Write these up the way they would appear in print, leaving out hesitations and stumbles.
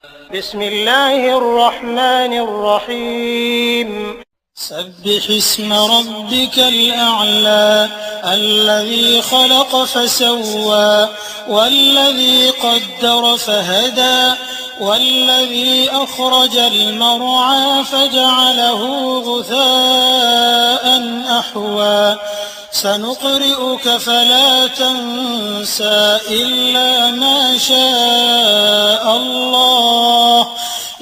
بسم الله الرحمن الرحيم سبح اسم ربك الأعلى الذي خلق فسوى والذي قدر فهدى والذي أخرج المرعى فجعله غثاء أحوى سنقرئك فلا تنسى إلا ما شاء الله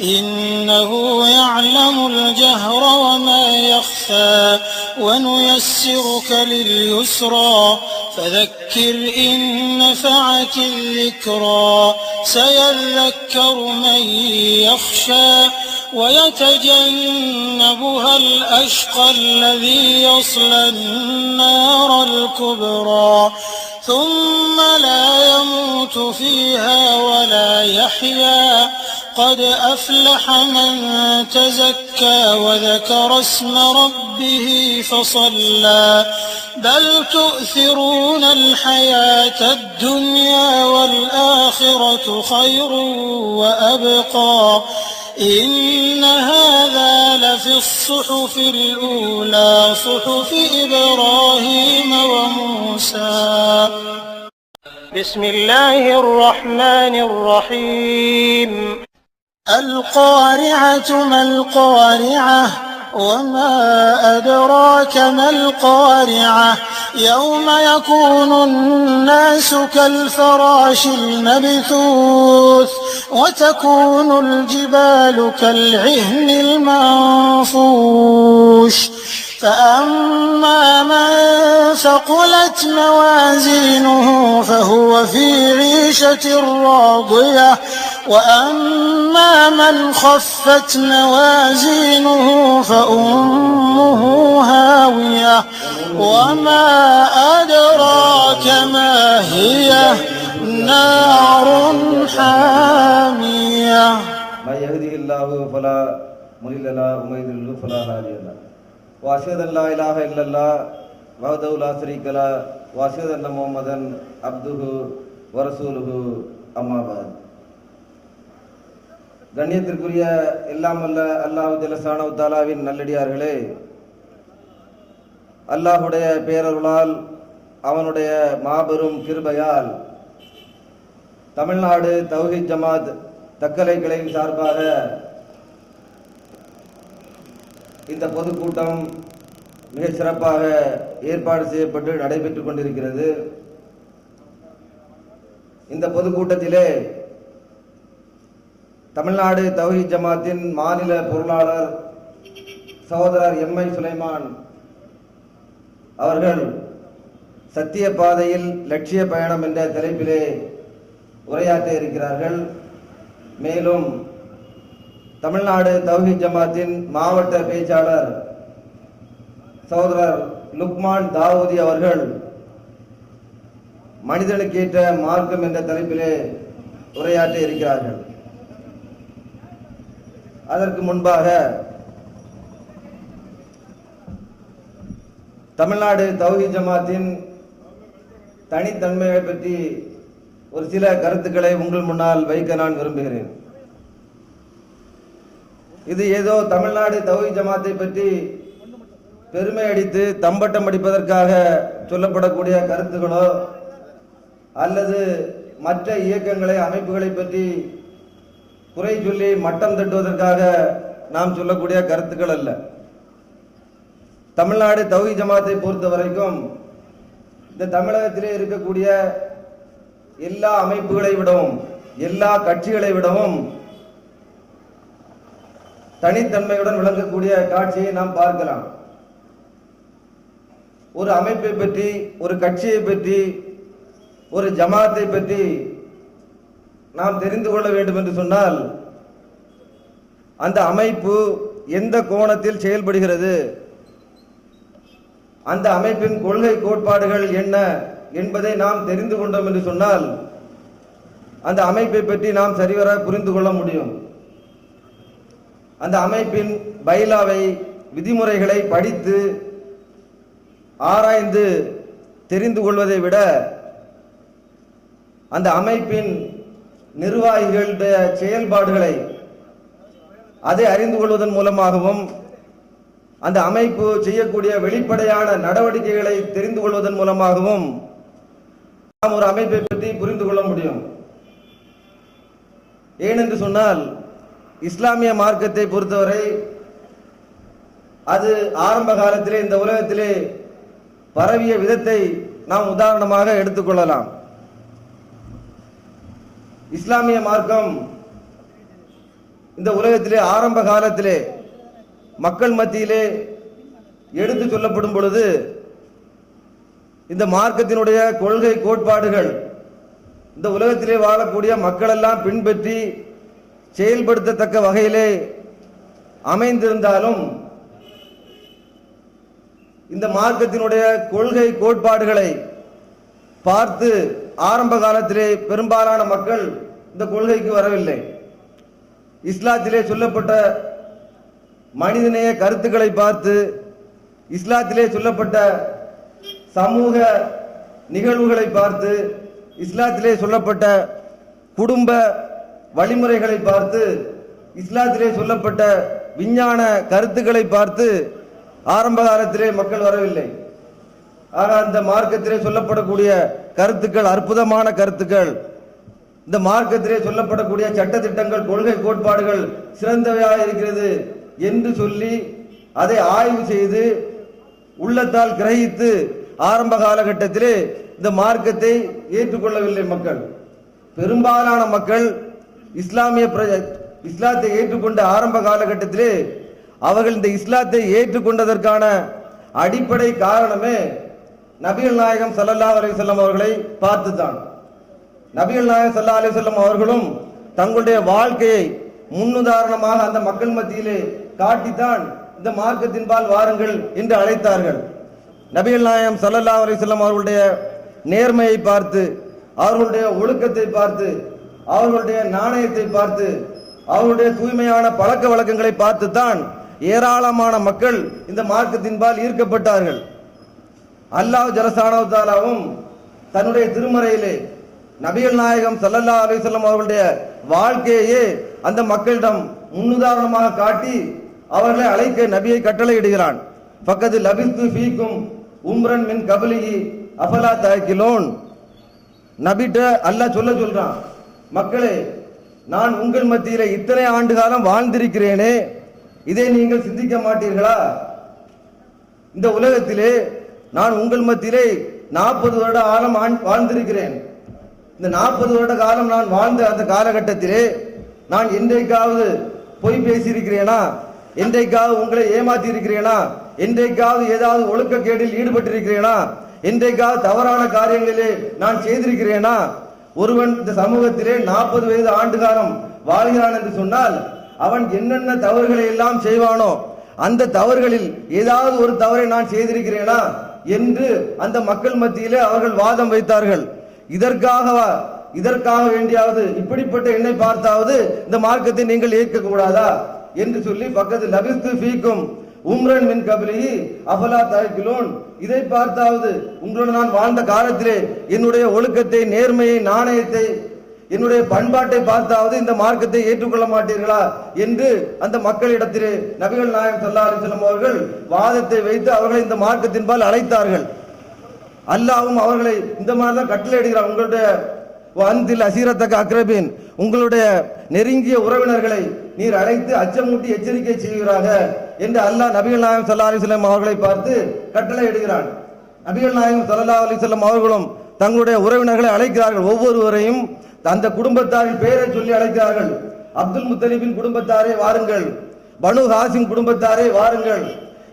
إنه يعلم الجهر وما يخفى ونيسرك لليسرى فذكر إن نفعت الذكرى سيذكر من يخشى ويتجنبها الأشقى الذي يصلى النار الكبرى ثم لا يموت فيها ولا يحيا قد أفلح من تزكى وذكر اسم ربه فصلى بل تؤثرون الحياة الدنيا والآخرة خير وأبقى إن هذا لفي الصحف الأولى صحف إبراهيم وموسى بسم الله الرحمن الرحيم القارعة ما القارعة وما أدراك ما القارعة يوم يكون الناس كالفراش المبثوث وتكون الجبال كالعهن المنفوش فأما من ثقلت موازينه فهو في عيشة راضية وأما من خفت موازينه فأمه هاوية وما أدراك ما هي نار حامية ما يهده الله فلا مضل له ومن يضلل فلا هادي له وأشهد أن لا إله إلا الله وحده لا شريك له وأشهد أن محمدا عبده ورسوله أما بعد கண்ணியத்திற்குரிய எல்லாம் வல்ல அல்லாஹ் ஜல்லஷானஹு தஆலாவின் நல்லடியார்களே, அல்லாஹுடைய பேரருளால் அவனுடைய மாபெரும் கிருபையால் தமிழ்நாடு தௌஹீத் ஜமாத் தக்கலை கிளையின் சார்பாக இந்த பொதுக்கூட்டம் மிக சிறப்பாக ஏற்பாடு செய்யப்பட்டு நடைபெற்றுக் கொண்டிருக்கிறது. இந்த பொதுக்கூட்டத்திலே தமிழ்நாடு தௌஹீத் ஜமாத்தின் மாநில பொருளாளர் சகோதரர் எம்.ஐ. சுலைமான் அவர்கள் சத்திய பாதையில் லட்சிய பயணம் என்ற தலைப்பிலே உரையாற்ற இருக்கிறார்கள். மேலும் தமிழ்நாடு தௌஹீத் ஜமாத்தின் மாவட்ட பேச்சாளர் சகோதரர் லுக்மான் தாவூதி அவர்கள் மனிதனுக்கேற்ற மார்க்கம் என்ற தலைப்பிலே உரையாற்ற இருக்கிறார்கள். அதற்கு முன்பாக தமிழ்நாடு தௌஹீத் ஜமாத்தின் தனித்தன்மையை பற்றி ஒரு சில கருத்துக்களை உங்கள் முன்னால் வைக்க நான் விரும்புகிறேன். இது ஏதோ தமிழ்நாடு தௌஹீத் ஜமாத்தை பற்றி பெருமை அடித்து தம்பட்டம் அடிப்பதற்காக சொல்லப்படக்கூடிய கருத்துக்களோ அல்லது மற்ற இயக்கங்களை அமைப்புகளை பற்றி குறை சொல்லி மட்டம் தட்டுவதற்காக நாம் சொல்லக்கூடிய கருத்துக்கள் அல்ல. தமிழ்நாடு தௌஹீத் ஜமாத்தை பொறுத்த வரைக்கும் இந்த தமிழகத்திலே இருக்கக்கூடிய எல்லா அமைப்புகளை விடவும் எல்லா கட்சிகளை விடவும் தனித்தன்மையுடன் விளங்கக்கூடிய காட்சியை நாம் பார்க்கலாம். ஒரு அமைப்பை பற்றி, ஒரு கட்சியை பற்றி, ஒரு ஜமாத்தை பற்றி நாம் தெரிந்து கொள்ள வேண்டும் என்று சொன்னால் அந்த அமைப்பு எந்த கோணத்தில் செயல்படுகிறது, அந்த அமைப்பின் கொள்கை கோட்பாடுகள் என்ன என்பதை நாம் தெரிந்து கொண்டோம் என்று சொன்னால் அந்த அமைப்பை பற்றி நாம் சரிவர புரிந்து கொள்ள முடியும். அந்த அமைப்பின் பைலாவை, விதிமுறைகளை படித்து ஆராய்ந்து தெரிந்து கொள்வதை விட அந்த அமைப்பின் நிர்வாகிகளுடைய செயல்பாடுகளை அதை அறிந்து கொள்வதன் மூலமாகவும் அந்த அமைப்பு செய்யக்கூடிய வெளிப்படையான நடவடிக்கைகளை தெரிந்து கொள்வதன் மூலமாகவும் நாம் ஒரு அமைப்பை பற்றி புரிந்து கொள்ள முடியும். ஏனென்று சொன்னால் இஸ்லாமிய மார்க்கத்தை பொறுத்தவரை அது ஆரம்ப காலத்திலே இந்த உலகத்திலே பரவிய விதத்தை நாம் உதாரணமாக எடுத்துக்கொள்ளலாம். இஸ்லாமிய மார்க்கம் இந்த உலகத்திலே ஆரம்ப காலத்திலே மக்கள் மத்தியிலே எடுத்து சொல்லப்படும் பொழுது இந்த மார்க்கத்தினுடைய கொள்கை கோட்பாடுகள் இந்த உலகத்திலே வாழக்கூடிய மக்கள் எல்லாம் பின்பற்றி செயல்படுத்தத்தக்க வகையிலே அமைந்திருந்தாலும் இந்த மார்க்கத்தினுடைய கொள்கை கோட்பாடுகளை பார்த்து ஆரம்ப காலத்திலே பெரும்பாலான மக்கள் இந்த கொள்கைக்கு வரவில்லை. இஸ்லாத்திலே சொல்லப்பட்ட மனிதநேய கருத்துக்களை பார்த்து இஸ்லாத்திலே சொல்லப்பட்ட சமூக நிகழ்வுகளை பார்த்து இஸ்லாத்திலே சொல்லப்பட்ட குடும்ப வழிமுறைகளை பார்த்து இஸ்லாத்திலே சொல்லப்பட்ட விஞ்ஞான கருத்துக்களை பார்த்து ஆரம்ப காலத்திலே மக்கள் வரவில்லை. ஆனால் இந்த மார்க்கத்திலே சொல்லப்படக்கூடிய கருத்துக்கள் அற்புதமான கருத்துக்கள், இந்த மார்க்கத்திலே சொல்லப்படக்கூடிய சட்டத்திட்டங்கள் கொள்கை கோட்பாடுகள் சிறந்தவையாக இருக்கிறது என்று சொல்லி அதை ஆய்வு செய்து உள்ளத்தால் கிரகித்து ஆரம்ப காலகட்டத்திலே இந்த மார்க்கத்தை ஏற்றுக்கொள்ளவில்லை மக்கள். பெரும்பாலான மக்கள் இஸ்லாத்தை ஏற்றுக்கொண்ட ஆரம்ப காலகட்டத்திலே அவர்கள் இந்த இஸ்லாத்தை ஏற்றுக்கொண்டதற்கான அடிப்படை காரணமே நபிகள் நாயகம் ஸல்லல்லாஹு அலைஹி வஸல்லம் அவர்களை பார்த்துதான். நபிகள் நாயகம் ஸல்லல்லாஹு அலைஹி வஸல்லம் அவர்களும் தங்களுடைய வாழ்க்கையை முன்னுதாரணமாக அந்த மக்கள் மத்தியிலே காட்டித்தான் இந்த மார்க்கத்தின்பால் வாருங்கள் என்று அழைத்தார்கள். நபிகள் நாயகம் ஸல்லல்லாஹு அலைஹி வஸல்லம் அவர்களுடைய நேர்மையை பார்த்து, அவர்களுடைய ஒழுக்கத்தை பார்த்து, அவர்களுடைய நாணயத்தை பார்த்து, அவர்களுடைய தூய்மையான பழக்க வழக்கங்களை பார்த்துத்தான் ஏராளமான மக்கள் இந்த மார்க்கத்தின்பால் ஈர்க்கப்பட்டார்கள். அல்லாஹ் ஜல்லஷானஹு தஆலாவும் தன்னுடைய திருமறையிலே நபிகள் நாயகம் ஸல்லல்லாஹு அலைஹி வஸல்லம் அவர்களுடைய வாழ்க்கையே அந்த மக்களிடம் முன்னுதாரணமாக காட்டி அவர்களை அழைக்க நபியை கட்டளையிடுகிறான். ஃபக்கத் லபிஸ்து ஃபீக்கும் உம்ரன் மின் கப்லிஹி அஃபலா தஅகிலூன். நபிட்ட அல்லாஹ் சொல்றான், மக்களே, நான் உங்கள் மத்தியிலே இத்தனை ஆண்டு காலம் வாழ்ந்திருக்கிறேனே, இதை நீங்கள் சிந்திக்க மாட்டீர்களா? இந்த உலகத்திலே நான் உங்கள் மத்தியிலே 40 வருட காலம் வாழ்ந்திருக்கிறேன். இந்த 40 வருட காலம் நான் வாழ்ந்த அந்த காலகட்டத்திலே நான் என்றைக்காவது பொய் பேசியிருக்கிறேனா? என்றைக்காவது உங்களை ஏமாற்றி இருக்கிறேனா? என்றைக்காவது ஏதாவது ஒழுக்கக்கேடில் ஈடுபட்டிருக்கிறேனா? என்றைக்காவது தவறான காரியங்களிலே நான் செய்திருக்கிறேனா? ஒருவன் இந்த சமூகத்திலே 40 வயது ஆண்டு காலம் வாழ்கிறான் என்று சொன்னால் அவன் என்னென்ன தவறுகளை எல்லாம் செய்வானோ அந்த தவறுகளில் ஏதாவது ஒரு தவறை நான் செய்திருக்கிறேனா என்று அந்த மக்கள் மத்தியிலே அவர்கள் வாதம் வைத்தார்கள். இதற்காக வேண்டியாவது இப்படிப்பட்ட என்னை பார்த்தாவது இந்த மார்க்கத்தை நீங்கள் ஏற்கக்கூடாதா என்று சொல்லி பக்கத்தில் லபிஸ்து ஃபீக்கும் உம்ரன் மின் கப்லிஹி அஃபலா தஅகிலூன், இதை பார்த்தாவது உங்களோடு நான் வாழ்ந்த காலத்திலே என்னுடைய ஒழுக்கத்தை, நேர்மையை, நாணயத்தை, என்னுடைய பண்பாட்டை பார்த்தாவது இந்த மார்க்கத்தை ஏற்றுக்கொள்ள மாட்டீர்களா என்று அந்த மக்களிடத்திலே நபிகள் நாயகம் ஸல்லல்லாஹு அலைஹி வஸல்லம் அவர்கள் வாதத்தை வைத்து அவர்களை இந்த மார்க்கத்தின்பால் அழைத்தார்கள். அல்லாஹ்வும் அவர்களை இந்த மாதிரி தான் கட்டளையிடுகிறார். உங்களுடைய அந்தில் அசீரத்தக்க அக்ரபின், உங்களுடைய நெருங்கிய உறவினர்களை நீர் அழைத்து அச்சமூட்டி எச்சரிக்கை செய்கிறாக என்று அல்லாஹ் நபிகள் நாயகம் ஸல்லல்லாஹு அலைஹி வஸல்லம் அவர்களை பார்த்து கட்டளையிடுகிறான். நபிகள் நாயகம் ஸல்லல்லாஹு அலைஹி வஸல்லம் அவர்களும் தங்களுடைய உறவினர்களை அழைக்கிறார்கள். ஒவ்வொருவரையும் அந்த குடும்பத்தாரின் பெயரை சொல்லி அழைக்கிறார்கள். அப்துல் முத்தலிபின் குடும்பத்தாரே வாருங்கள், பனு ஹாசிம் குடும்பத்தாரே வாருங்கள்,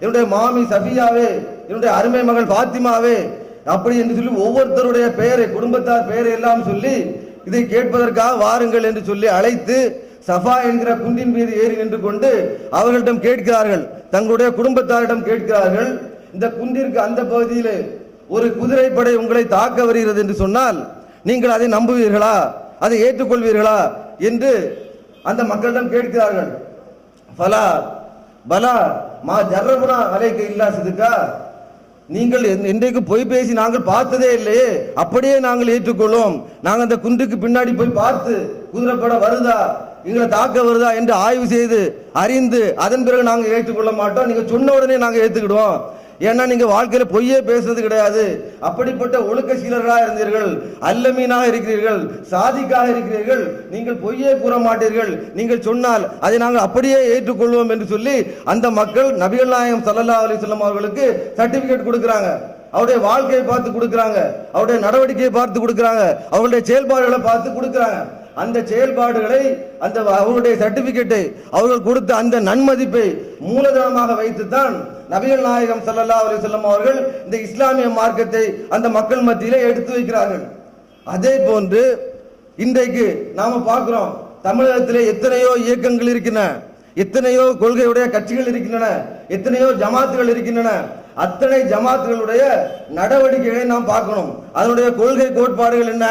என்னுடைய மாமி சஃபியாவே, என்னுடைய அருமை மகள் பாத்திமாவே, அப்படி என்று சொல்லி ஒவ்வொருத்தருடைய பெயரை, குடும்பத்தார் பெயரை எல்லாம் சொல்லி இதை கேட்பதற்காக வாருங்கள் என்று சொல்லி அழைத்து சஃபா என்கிற குன்றின் மீது ஏறி நின்று கொண்டு அவர்களிடம் கேட்கிறார்கள், தங்களுடைய குடும்பத்தாரிடம் கேட்கிறார்கள், இந்த குன்றிற்கு அந்த பகுதியிலே ஒரு குதிரைப்படை உங்களை தாக்க வருகிறது என்று சொன்னால் நீங்கள் அதை நம்புவீர்களா, அதை ஏற்றுக்கொள்வீர்களா என்று அந்த மக்களிடம் கேட்கிறார்கள். ஃபலா பலா மா ஜர்ரபுனா அலைக்க இல்லா சிதுக்கா, நீங்கள் இன்றைக்கு பொய் பேசி நாங்கள் பார்த்ததே இல்லையே, அப்படியே நாங்கள் ஏற்றுக்கொள்வோம். நாங்கள் அந்த குன்றுக்கு பின்னாடி போய் பார்த்து குதிரைப்படை வருதா, எங்களை தாக்க வருதா என்று ஆய்வு செய்து அறிந்து அதன் பிறகு நாங்கள் ஏற்றுக்கொள்ள மாட்டோம். நீங்க சொன்ன உடனே நாங்கள் ஏற்றுக்கிடுவோம். ஏன்னா நீங்க வாழ்க்கையில பொய்யே பேசுறது கிடையாது. அப்படிப்பட்ட ஒழுக்க சீலர்களாக இருந்தீர்கள், அல்லமீனாக இருக்கிறீர்கள், சாதிக்காக இருக்கிறீர்கள். நீங்கள் பொய்யே கூற மாட்டீர்கள். நீங்கள் சொன்னால் அதை நாங்கள் அப்படியே ஏற்றுக்கொள்வோம் என்று சொல்லி அந்த மக்கள் நபிகள் நாயகம் ஸல்லல்லாஹு அலைஹி வஸல்லம் அவர்களுக்கு சர்டிபிகேட் கொடுக்கிறாங்க. அவருடைய வாழ்க்கையை பார்த்து கொடுக்கிறாங்க, அவருடைய நடவடிக்கையை பார்த்து கொடுக்கிறாங்க, அவருடைய செயல்பாடுகளை பார்த்து கொடுக்கிறாங்க. அந்த செயல்பாடுகளை, அந்த அவருடைய சர்டிபிகேட்டை, அவர்கள் கொடுத்த அந்த நன்மதிப்பை மூலதனமாக வைத்துத்தான் நபிகள் நாயகம் ஸல்லல்லாஹு அலைஹி வஸல்லம் அவர்கள் இந்த இஸ்லாமிய மார்க்கத்தை அந்த மக்கள் மத்தியிலே எடுத்து வைக்கிறார்கள். அதே போன்று இன்றைக்கு நாம பார்க்கிறோம், தமிழகத்திலே எத்தனையோ இயக்கங்கள் இருக்கின்றன, எத்தனையோ கொள்கையுடைய கட்சிகள் இருக்கின்றன, எத்தனையோ ஜமாத்துகள் இருக்கின்றன. அத்தனை ஜமாத்துகளுடைய நடவடிக்கைகளை நாம் பார்க்கணும். அதனுடைய கொள்கை கோட்பாடுகள் என்ன,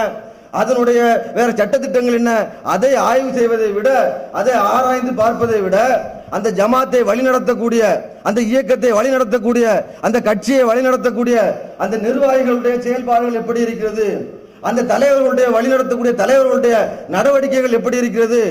அதனுடைய வேற சட்டத்திட்டங்கள் என்ன, அதை ஆய்வு செய்வதை விட, அதை ஆராய்ந்து பார்ப்பதை விட, அந்த ஜமாத்தை வழிநடத்தக்கூடிய, அந்த இயக்கத்தை வழிநடத்தக்கூடிய, அந்த கட்சியை வழிநடத்தக்கூடிய அந்த நிர்வாகிகளுடைய செயல்பாடுகள் எப்படி இருக்கிறது, அந்த தலைவர்களுடைய வழிநடத்தக்கூடிய தலைவர்களுடைய நடவடிக்கைகள் எப்படி இருக்கிறது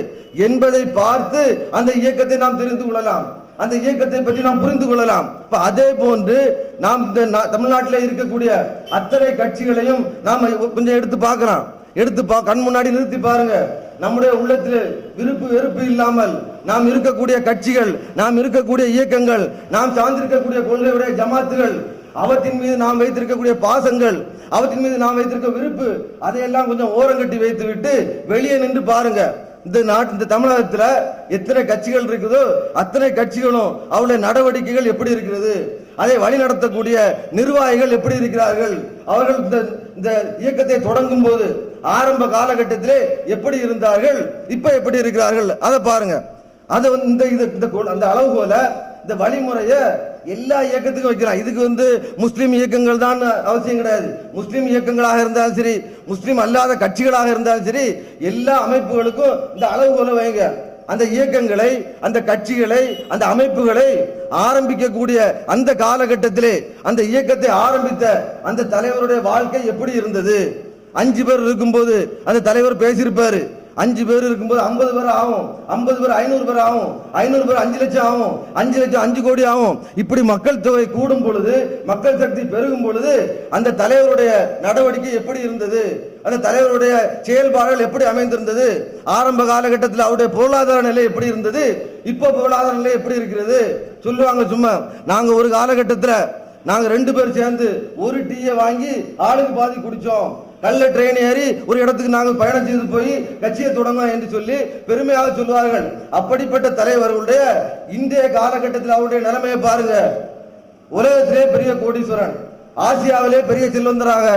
என்பதை பார்த்து அந்த இயக்கத்தை நாம் தெரிந்து கொள்ளலாம், அந்த இயக்கத்தை பற்றி நாம் புரிந்து கொள்ளலாம். அதே போன்று நாம் இந்த தமிழ்நாட்டில் இருக்கக்கூடிய அத்தனை கட்சிகளையும் நாம் கொஞ்சம் எடுத்து பார்க்கிறோம். எடுத்து கண் முன்னாடி நிறுத்தி பாருங்க. நம்முடைய உள்ளத்தில் விருப்பு வெறுப்பு இல்லாமல் நாம் இருக்கக்கூடிய கட்சிகள், நாம் இருக்கக்கூடிய இயக்கங்கள், நாம் சார்ந்திருக்கக்கூடிய கொள்கையுடைய ஜமாத்துகள், அவற்றின் மீது நாம் வைத்திருக்கக்கூடிய பாசங்கள், அவற்றின் மீது நாம் வைத்திருக்க விருப்பு, அதையெல்லாம் கொஞ்சம் ஓரங்கட்டி வைத்து விட்டு வெளியே நின்று பாருங்க. இந்த தமிழகத்தில் எத்தனை கட்சிகள் இருக்குதோ அத்தனை கட்சிகளும் அவருடைய நடவடிக்கைகள் எப்படி இருக்கிறது, அதை வழிநடத்தக்கூடிய நிர்வாகிகள் எப்படி இருக்கிறார்கள், அவர்கள் இந்த இயக்கத்தை தொடங்கும் போது ஆரம்ப காலகட்டத்திலே எப்படி இருந்தார்கள், இப்ப எப்படி இருக்கிறார்கள், அதை பாருங்க. அதை அந்த அளவுகோல, இந்த வழிமுறையை எல்லா இயக்கத்துக்கும் வைக்கிறான். இதுக்கு முஸ்லீம் இயக்கங்கள் தான் அவசியம் கிடையாது. முஸ்லீம் இயக்கங்களாக இருந்தாலும் சரி, முஸ்லீம் அல்லாத கட்சிகளாக இருந்தாலும் சரி, எல்லா அமைப்புகளுக்கும் இந்த அளவுகோல வைங்க. அந்த இயக்கங்களை, அந்த கட்சிகளை, அந்த அமைப்புகளை ஆரம்பிக்கக்கூடிய அந்த காலகட்டத்திலே அந்த இயக்கத்தை ஆரம்பித்த அந்த தலைவருடைய வாழ்க்கை எப்படி இருந்தது? 5 பேர் இருக்கும்போது அந்த தலைவர் பேசியிருப்பாரு. 5 பேர் இருக்கும்போது 50 பேர் ஆகும், 50 பேர் 500 பேர் ஆகும், 500 பேர் 5 லட்சம் ஆகும், 5 லட்சம் 5 கோடி ஆகும். இப்படி மக்கள் தொகை கூடும் பொழுது, மக்கள் சக்தி பெருகும் பொழுது அந்த தலைவருடைய நடவடிக்கை எப்படி இருந்தது, அந்த தலைவருடைய செயல்பாடுகள் எப்படி அமைந்திருந்தது, ஆரம்ப காலகட்டத்தில் அவருடைய பொருளாதார நிலை எப்படி இருந்தது, இப்போ பொருளாதார நிலை எப்படி இருக்கிறது சொல்லுவாங்க. சும்மா நாங்க ஒரு காலகட்டத்தில் நாங்க 2 பேர் சேர்ந்து ஒரு டீயை வாங்கி ஆளுக்கு பாதி குடிச்சோம், நல்ல ட்ரெயின் ஏறி ஒரு இடத்துக்கு நாங்கள் பயணம் செய்து போய் கட்சியை தொடங்க என்று சொல்லி பெருமையாக சொல்லுவார்கள். அப்படிப்பட்ட தலைவர்களுடைய இன்றைய காலகட்டத்தில் அவருடைய நிலைமையை பாருங்க. உலகத்திலே பெரிய கோடீஸ்வரன், ஆசியாவிலே பெரிய செல்வந்தராக,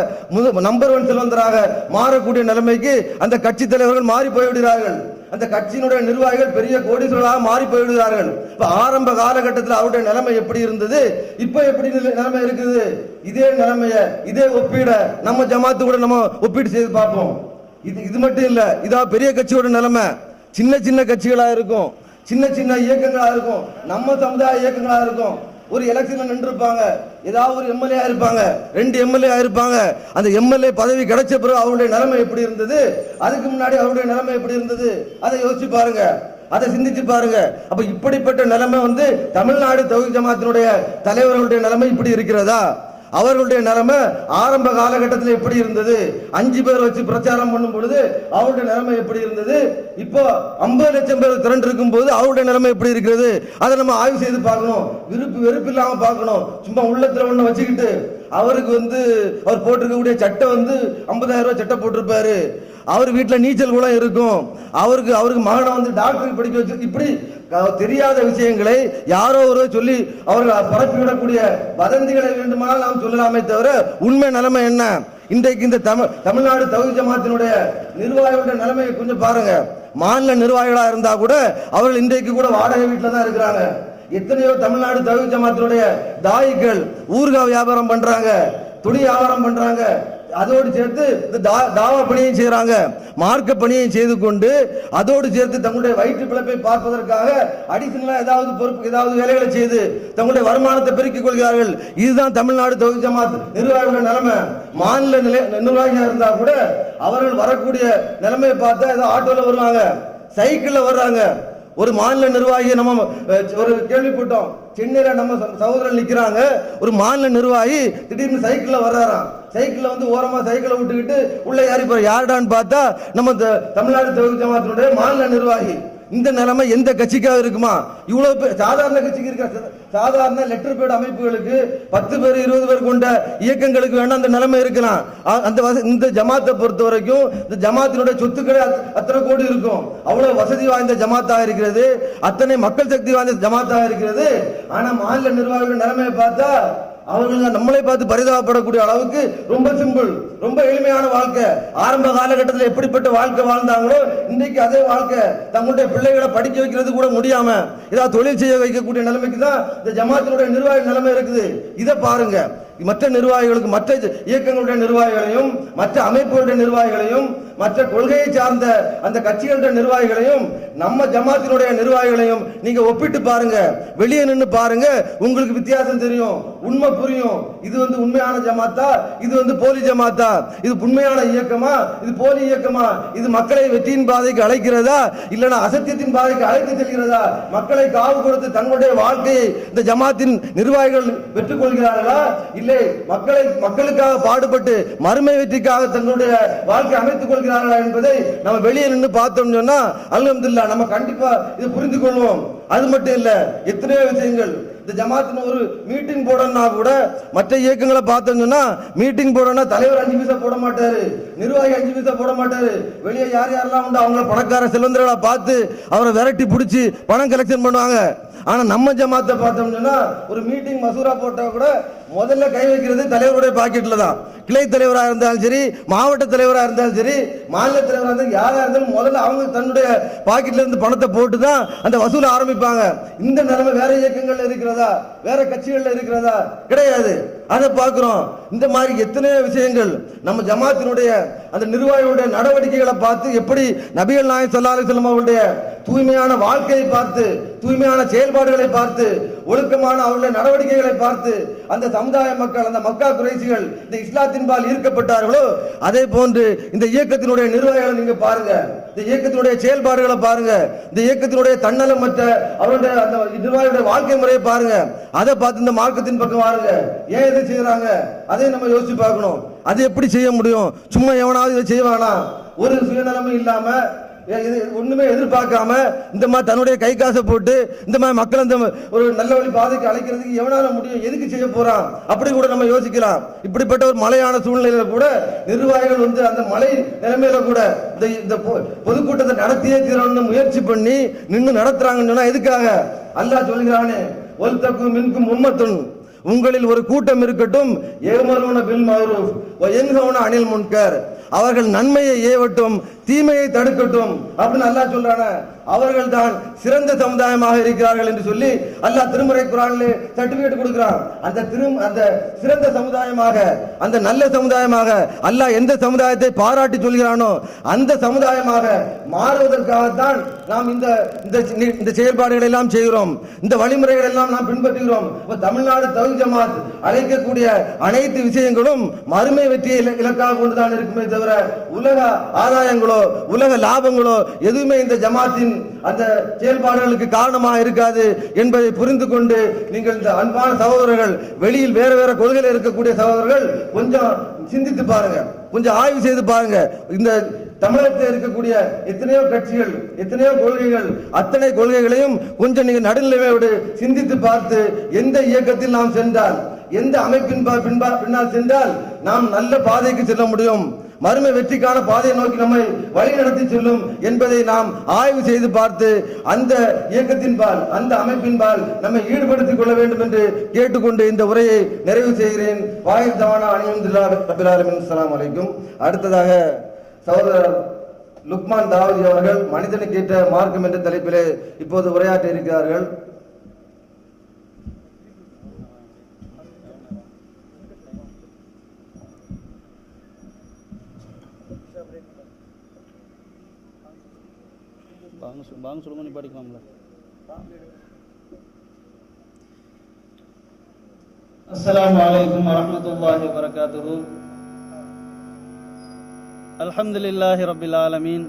நம்பர் 1 செல்வந்தராக மாறக்கூடிய நிலைமைக்கு அந்த கட்சி தலைவர்கள் மாறி போய்விடுகிறார்கள். அந்த கட்சியினுடைய நிர்வாகிகள் பெரிய கோடீஸ்வரர்களாக மாறி போய்விடுகிறார்கள். இப்ப ஆரம்ப காலகட்டத்தில் அவருடைய நிலைமை எப்படி இருந்தது, இப்ப எப்படி நிலைமை இருக்குது? இதே நிலைமைய, இதே ஒப்பீட நம்ம ஜமாத்து கூட நம்ம ஒப்பீடு செய்து பார்ப்போம். இது மட்டும் இல்ல, இதா பெரிய கட்சியோட நிலைமை. சின்ன சின்ன கட்சிகளா இருக்கும், சின்ன சின்ன இயக்கங்களா இருக்கும், நம்ம சமுதாய இயக்கங்களா இருக்கும். ஒரு எலெக்ஷன்ல நின்று இருப்பாங்க, ஏதாவது ஒரு எம்எல்ஏ இருப்பாங்க, 2 எம்எல்ஏ இருப்பாங்க. அந்த எம்எல்ஏ பதவி கிடைச்ச பிறகு அவருடைய நிலைமை எப்படி இருந்தது, அதுக்கு முன்னாடி அவருடைய நிலைமை எப்படி இருந்தது, அதை யோசிச்சு பாருங்க, அதை சிந்திச்சு பாருங்க. அப்ப இப்படிப்பட்ட நிலைமை தமிழ்நாடு தௌஹீத் ஜமாத்தினுடைய தலைவர்களுடைய நிலைமை இப்படி இருக்கிறதா? அவர்களுடைய நிலைமை ஆரம்ப காலகட்டத்தில் எப்படி இருந்தது? 5 பேர் வச்சு பிரச்சாரம் பண்ணும் பொழுது அவருடைய நிலைமை எப்படி இருந்தது? இப்போ 50 லட்சம் பேர் திரண்டு இருக்கும் போது அவருடைய நிலைமை எப்படி இருக்கிறது? அதை நம்ம ஆய்வு செய்து பார்க்கணும். விருப்பு வெறுப்பு இல்லாம பார்க்கணும். சும்மா உள்ளத்துல ஒண்ணு வச்சுக்கிட்டு அவருக்கு அவர் போட்டிருக்கக்கூடிய சட்டை 50,000 ரூபாய் சட்டை போட்டிருப்பாரு, அவர் வீட்டுல நீச்சல் குளம் இருக்கும், அவருக்கு மகனை டாக்டருக்கு படிக்க வச்சு, இப்படி தெரியாத விஷயங்களை யாரோ ஒரு சொல்லி அவர்கள் பரப்பிவிடக்கூடிய வதந்திகளை வேண்டுமானால் நாம் சொல்லலாமே தவிர உண்மை நிலைமை என்ன? இன்றைக்கு இந்த தமிழ்நாடு தௌஹீத் ஜமாத்தினுடைய நிர்வாகிகளுடைய நிலைமையை கொஞ்சம் பாருங்க. மாநில நிர்வாகிகளா இருந்தா கூட அவர்கள் இன்றைக்கு கூட வாடகை வீட்டுல தான் இருக்கிறாங்க. எத்தனையோ தமிழ்நாடு தௌஹீத் ஜமாத்தினுடைய தாயிகள் ஊர்கா வியாபாரம் பண்றாங்க, துணி வியாபாரம் பண்றாங்க, அதோடு சேர்த்து இந்த தாவா பணியையும் செய்யறாங்க, மார்க்க பணியையும் செய்து கொண்டு அதோடு சேர்த்து தங்களுடைய வயிற்று பிழைப்பை பார்ப்பதற்காக அடிஷனலா ஏதாவது பொறுப்பு ஏதாவது வேலைகளை செய்து தங்களுடைய வருமானத்தை பெருக்கிக் கொள்கிறார்கள். இதுதான் தமிழ்நாடு தௌஹீத் ஜமாத் நிர்வாகிகள் நிலைமை. மாநில நிர்வாகியாக இருந்தா கூட அவர்கள் வரக்கூடிய நிலைமையை பார்த்தா ஏதோ ஆட்டோல வருவாங்க, சைக்கிள்ல வர்றாங்க. ஒரு மாநில நிர்வாகி நம்ம ஒரு கேள்விப்பட்டோம், சென்னையில நம்ம சகோதரர்கள் நிக்கிறாங்க, ஒரு மாநில நிர்வாகி திடீர்னு சைக்கிள்ல வர்றாராம். சைக்கிள்ல வந்து ஓரமா சைக்கிளை விட்டுக்கிட்டு உள்ள யாரி யாருடான்னு பார்த்தா நம்ம தமிழ்நாடு தௌஹீத் ஜமாத்தினுடைய மாநில நிர்வாகி. இந்த நிலைமை எந்த கட்சிக்காக இருக்குமா? இவ்வளவு சாதாரண கட்சிக்கு இருக்க, சாதாரண லெட்டர் பேட் அமைப்புகளுக்கு 10 பேர் 20 பேர் கொண்ட இயக்கங்களுக்கு வேணா அந்த நிலைமை இருக்கலாம். இந்த ஜமாத்தை பொறுத்த வரைக்கும் இந்த ஜமாத்தினுடைய சொத்துக்களே அத்தனை கோடி இருக்கும். அவ்வளவு வசதி வாய்ந்த ஜமாத்தாக இருக்கிறது, அத்தனை மக்கள் சக்தி வாய்ந்த ஜமாத்தாக இருக்கிறது. ஆனா மாநில நிர்வாகிகள் நிலைமையை பார்த்தா அவர்கள் நம்மளை பார்த்து பரிதாபப்படக்கூடிய அளவுக்கு ரொம்ப சிம்பிள், ரொம்ப எளிமையான வாழ்க்கை. ஆரம்ப காலகட்டத்தில் எப்படிப்பட்ட வாழ்க்கை வாழ்ந்தாங்களோ இன்றைக்கு அதே வாழ்க்கை. தங்களுடைய பிள்ளைகளை படிக்க வைக்கிறது கூட முடியாம ஏதாவது தொழில் செய்ய வைக்கக்கூடிய நிலைமைக்கு தான் இந்த ஜமாத்தினுடைய நிர்வாக நிலைமை இருக்குது. இதை பாருங்க. மற்ற நிர்வாகிகளுக்கு, மற்ற இயக்கங்களுடைய நிர்வாகிகளையும், மற்ற அமைப்புகளுடைய நிர்வாகிகளையும், மற்ற கொள்கையை சார்ந்த அந்த கட்சிகளுடைய நிர்வாகிகளையும், நம்ம ஜமாத்தினுடைய நிர்வாகிகளையும் நீங்க ஒப்பிட்டு பாருங்க, வெளியே நின்று பாருங்க, உங்களுக்கு வித்தியாசம் தெரியும், உண்மை புரியும். இது வந்து உண்மையான ஜமாத்தா, இது வந்து போலி ஜமாத்தா, இது உண்மையான இயக்கமா, இது போலி இயக்கமா, இது மக்களை வெற்றியின் பாதைக்கு அழைக்கிறதா இல்லைன்னா அசத்தியத்தின் பாதைக்கு அழைத்து செல்கிறதா? மக்களை காவு கொடுத்து தங்களுடைய வாழ்க்கையை இந்த ஜமாத்தின் நிர்வாகிகள் பெற்றுக் கொள்கிறார்களா? இல்லை மக்களுக்காக பாடுபட்டு மறுமை வெற்றிக்காக தங்களுடைய வாழ்க்கை அமைத்துக் கொள்கிறார்களா என்பதை நம்ம வெளியே நின்று பார்த்தோம் சொன்னா அல்ஹம்துலில்லாஹ் நம்ம கண்டிப்பா இதை புரிந்து கொள்வோம். அது மட்டும் இல்ல, எத்தனையோ விஷயங்கள். இந்த ஜமாத்தின் ஒரு மீட்டிங் போடணும்னா கூட மற்ற இயக்கங்களை பார்த்தோம் சொன்னா மீட்டிங் போடணும்னா தலைவர் 5 பைசா போட மாட்டாரு, நிர்வாகி 5 பைசா போட மாட்டாரு. வெளியே யார் யாரெல்லாம் உண்டு அவங்கள பணக்கார செல்வந்தர்களா பார்த்து அவரை விரட்டி பிடிச்சி பணம் கலெக்ஷன் பண்ணுவாங்க. ஆனா நம்ம ஜமாத்தை பார்த்தோம்னா ஒரு மீட்டிங் மசூரா போட்டா கூட முதல்ல கை வைக்கிறது தலைவருடைய பாக்கெட்ல தான். கிளை தலைவராக இருந்தாலும் சரி, மாவட்ட தலைவராக இருந்தாலும் சரி, மாநில தலைவராக இருந்தாலும் யாரா இருந்தாலும் முதல்ல அவங்க தன்னுடைய பாக்கெட்ல இருந்து பணத்தை போட்டு தான் அந்த வசூலை ஆரம்பிப்பாங்க. இந்த நிலைமை வேற இயக்கங்கள்ல இருக்கிறதா, வேற கட்சிகள்ல இருக்கிறதா? கிடையாது. அதை பார்க்கிறோம். இந்த மாதிரி எத்தனையோ விஷயங்கள் நம்ம ஜமாத்தினுடைய அந்த நிர்வாகிகளுடைய நடவடிக்கைகளை பார்த்து, எப்படி நபிகள் நாயகம் ஸல்லல்லாஹு அலைஹி வஸல்லம் அவருடைய தூய்மையான வாழ்க்கையை பார்த்து, தூய்மையான செயல்பாடுகளை பார்த்து, ஒழுக்கமான அவருடைய நடவடிக்கைகளை பார்த்து அந்த சமுதாய மக்கள், அந்த மக்கா குறைசிகள் இந்த இஸ்லாத்தின் பால் ஈர்க்கப்பட்டார்களோ அதே போன்று இந்த இயக்கத்தினுடைய நிர்வாகிகளை நீங்க பாருங்க, இந்த இயக்கத்தினுடைய செயல்பாடுகளை பாருங்க, இந்த இயக்கத்தினுடைய தன்னலமற்ற அவருடைய அந்த நிர்வாகிகளுடைய வாழ்க்கை முறையை பாருங்க. அதை பார்த்து இந்த மார்க்கத்தின் பக்கம் வாருங்க. ஏன் இதை செய்யறாங்க அதை நம்ம யோசிச்சு பார்க்கணும். அது எப்படி செய்ய முடியும்? சும்மா எவனாவது இதை செய்வானா? ஒரு சுயநலமும் இல்லாம ஒண்ணுமே எதிர்பார்க்காம இந்த மாதிரி தன்னுடைய கை காசை போட்டு இந்த மாதிரி மக்கள் அந்த ஒரு நல்ல வழி பாதைக்கு அழைக்கிறதுக்கு எவனால முடியும்? எதுக்கு செய்ய போறான்? அப்படி கூட நம்ம யோசிக்கலாம். இப்படிப்பட்ட ஒரு மழையான சூழ்நிலையில கூட நிர்வாகிகள் வந்து அந்த மழை நிலைமையில கூட இந்த பொதுக்கூட்டத்தை நடத்தியே தீரணும்னு முயற்சி பண்ணி நின்று நடத்துறாங்கன்னு சொன்னா எதுக்காக? அல்லாஹ் சொல்கிறானே, வல்தக்கும் மின்கும் உம்மத்துன், உங்களில் ஒரு கூட்டம் இருக்கட்டும், யஅமருன பில் மஅரூஃப் வ யன்ஹவுன அனில் முன்கர், அவர்கள் நன்மையை ஏவட்டும் தீமையை தடுக்கட்டும் அப்படின்னு அல்லாஹ் சொல்றானே. அவர்கள் தான் சிறந்த சமுதாயமாக இருக்கிறார்கள் என்று சொல்லி அல்லாஹ் திருமறை குர்ஆனிலே சர்டிபிகேட் கொடுக்கிறான். அந்த சிறந்த சமுதாயமாக, அந்த நல்ல சமுதாயமாக அல்லாஹ் எந்த சமுதாயத்தை பாராட்டி சொல்கிறானோ அந்த சமுதாயமாக மாறுவதற்காகத்தான் நாம் இந்த செயல்பாடுகளை எல்லாம் செய்கிறோம், இந்த வழிமுறைகள் எல்லாம் நாம் பின்பற்றுகிறோம். தமிழ்நாடு தௌஹீத் ஜமாத் அழைக்கக்கூடிய அனைத்து விஷயங்களும் மறுமை வெற்றியை இலக்காக கொண்டுதான் இருக்குமே தவிர உலக ஆதாயங்களோ உலக லாபங்களோ எதுவுமே இந்த ஜமாத்தின் அந்த செயல்பாடுகளுக்கு காரணமாக இருக்காது என்பதை புரிந்து கொண்டு நீங்கள் இந்த அன்பான சகோதரர்கள், வெளியில் வேற வேற கொள்கையில் இருக்கக்கூடிய சகோதரர்கள் கொஞ்சம் சிந்தித்து பாருங்க, கொஞ்சம் ஆய்வு செய்து பாருங்க. இந்த தமிழகத்தில் இருக்கக்கூடிய எத்தனையோ கட்சிகள், எத்தனையோ கொள்கைகள், அத்தனை கொள்கைகளையும் கொஞ்சம் நீங்க நடுநிலையோடு சிந்தித்து பார்த்து எந்த இயக்கத்தில் நாம் சென்றால், எந்த அமைப்பின் பின்னால் சென்றால் நாம் நல்ல பாதைக்கு செல்ல முடியும், மறுமை வெற்றிக்கான பாதையை நோக்கி நம்மை வழி நடத்தி செல்லும் என்பதை நாம் ஆய்வு செய்து பார்த்து அந்த இயக்கத்தின் பால், அந்த அமைப்பின் பால் நம்மை ஈடுபடுத்திக் கொள்ள வேண்டும் என்று கேட்டுக்கொண்டு இந்த உரையை நிறைவு செய்கிறேன். வாஹித் தவானா அல்ஹம்துலில்லாஹி ரப்பில் ஆலமீன். அஸ்ஸலாமு அலைக்கும். அடுத்ததாக சகோதரர் லுக்மான் தாவூதி அவர்கள் மனிதனுக்கு ஏற்ற மார்க்கம் என்ற தலைப்பிலே இப்போது உரையாற்ற இருக்கிறார்கள். பாங்க சொல்லுங்க, நீ படிக்கலாம்ல. அஸ்ஸலாமு அலைக்கும் வரஹ்மத்துல்லாஹி வபரகாத்துஹு. அல்ஹம்துலில்லாஹி ரப்பில் ஆலமீன்.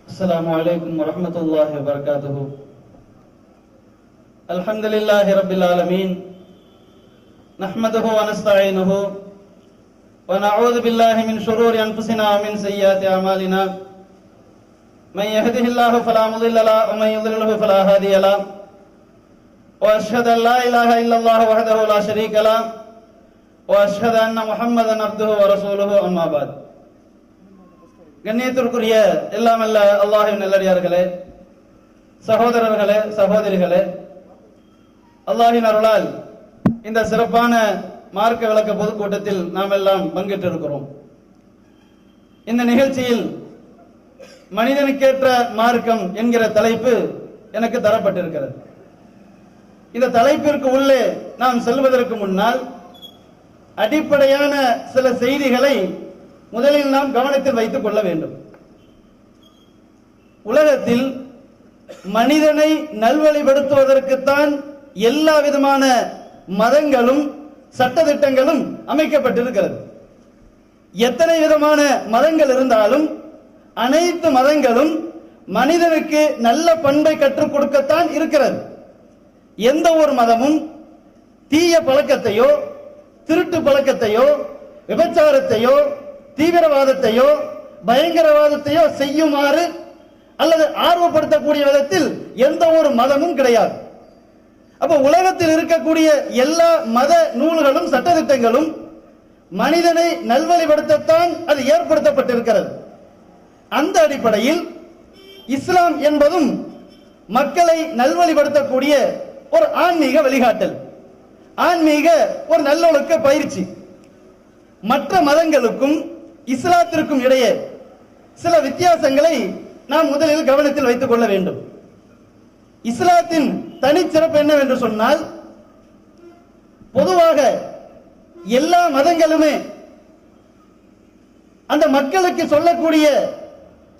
அஸ்ஸலாமு அலைக்கும் வரஹ்மத்துல்லாஹி வபரகாத்துஹு. அல்ஹம்துலில்லாஹி ரப்பில் ஆலமீன். நஹ்மதுஹு வ நஸ்தஈனுஹு ونعوذ بالله من شرور أنفسنا ومن سيئات أعمالنا من يهده الله فلا مضل له ومن يضلل فلا هادي له وأشهد أن لا إله إلا الله وحده لا شريك له وأشهد أن محمدا عبده ورسوله أما بعد. கண்ணியத்திற்குரிய எல்லாம் அல்ல அல்லாஹ்வின் நல்லடியார்களே, சகோதரர்களே, சகோதரிகளே, அல்லாஹ்வின் அருளால் இந்த சிறப்பான மார்க்க விளக்க பொதுக்கூட்டத்தில் நாம் எல்லாம் பங்கேற்றிருக்கிறோம். இந்த நிகழ்ச்சியில் மனிதனுக்கேற்ற மார்க்கம் என்கிற தலைப்பு எனக்கு தரப்பட்டிருக்கிறது. இந்த தலைப்பிற்கு உள்ளே நாம் செல்வதற்கு முன்னால் அடிப்படையான சில செய்திகளை முதலில் நாம் கவனத்தில் வைத்துக் கொள்ள வேண்டும். உலகத்தில் மனிதனை நல்வழிப்படுத்துவதற்குத்தான் எல்லா விதமான மதங்களும் சட்டதிட்டங்களும் அமைக்கப்பட்டிருக்கிறது. எத்தனை விதமான மதங்கள் இருந்தாலும் அனைத்து மதங்களும் மனிதனுக்கு நல்ல பண்பை கற்றுக் கொடுக்கத்தான் இருக்கிறது. எந்த ஒரு மதமும் தீய பழக்கத்தையோ, திருட்டு பழக்கத்தையோ, விபச்சாரத்தையோ, தீவிரவாதத்தையோ, பயங்கரவாதத்தையோ செய்யுமாறு அல்லது ஆர்வப்படுத்தக்கூடிய விதத்தில் எந்த ஒரு மதமும் கிடையாது. அப்ப உலகத்தில் இருக்கக்கூடிய எல்லா மத நூல்களும் சட்டதிட்டங்களும் மனிதனை நல்வழிப்படுத்தத்தான் அது ஏற்படுத்தப்பட்டிருக்கிறது. அந்த அடிப்படையில் இஸ்லாம் என்பதும் மக்களை நல்வழிப்படுத்தக்கூடிய ஒரு ஆன்மீக வழிகாட்டல், ஆன்மீக ஒரு நல்லொழுக்க பயிற்சி. மற்ற மதங்களுக்கும் இஸ்லாத்திற்கும் இடையே சில வித்தியாசங்களை நாம் முதலில் கவனத்தில் வைத்துக் கொள்ள வேண்டும். இஸ்லாத்தின் தனிச்சிறப்பு என்னவென்று சொன்னால், பொதுவாக எல்லா மதங்களுமே அந்த மக்களுக்கு சொல்லக்கூடிய